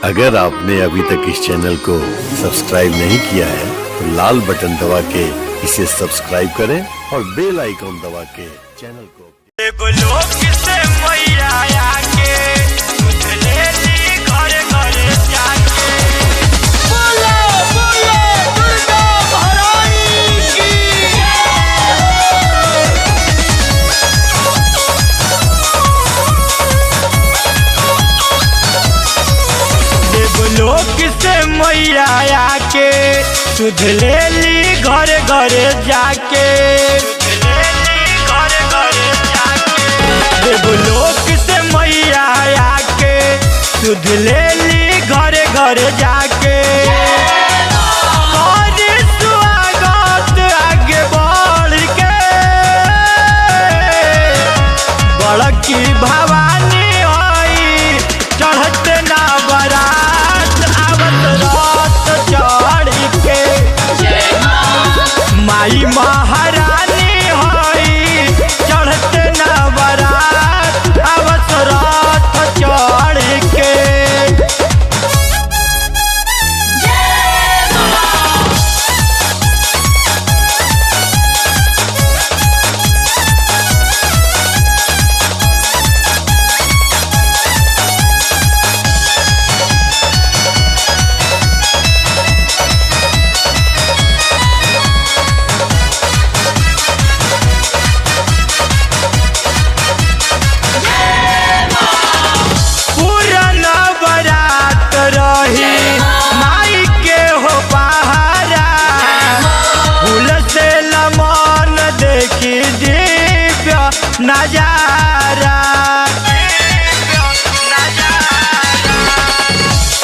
अगर आपने अभी तक इस चैनल को सब्सक्राइब नहीं किया है तो लाल बटन दबा के इसे सब्सक्राइब करें और बेल आइकॉन दबा के चैनल को से मैया आके सुध ले ली घर घर जाके देवलोक से मैया आके सुध ले ली घर घर जाके स्वागत आगे बढ़ के बड़की भवानी आई चढ़ते ना बरात रात चढ़ के माई महारानी हई चढ़ते न बरात आवत रात चढ़ के नजारा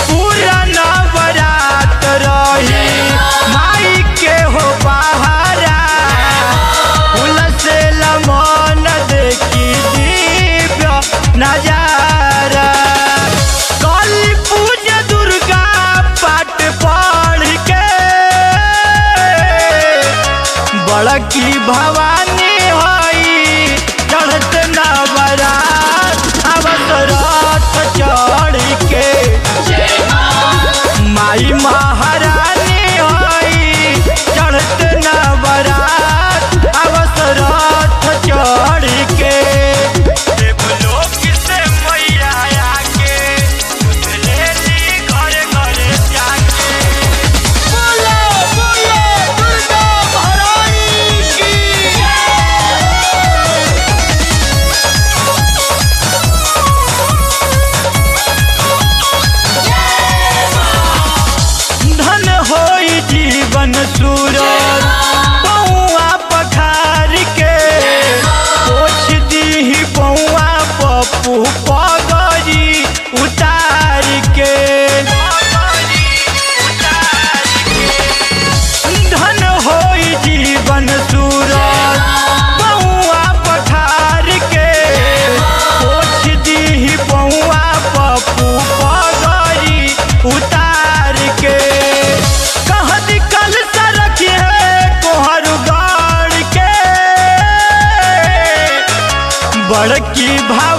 पूरा नवरात रही माई के हो पहारा फूल से लमन देखी दिव्य नजारा काली पूजा दुर्गा पाठ पढ़ के बड़की भवानी चढ़ते न बरात आवत रात चढ़ के माई महारानी आई चढ़ते न बरात आवत रात चढ़ के देवलोक से मैया आके ले ली घर घर जाके बोलो बोलो दुर्गा महारानी की जीवन सूरज पौआ पखार के पोछ दी पौआ पप्पू पगड़ी उतार के धन होई जीवन सूरज पौआ पखार के पोछ दी पौआ पप्पू पगड़ी उतार के बड़की भाव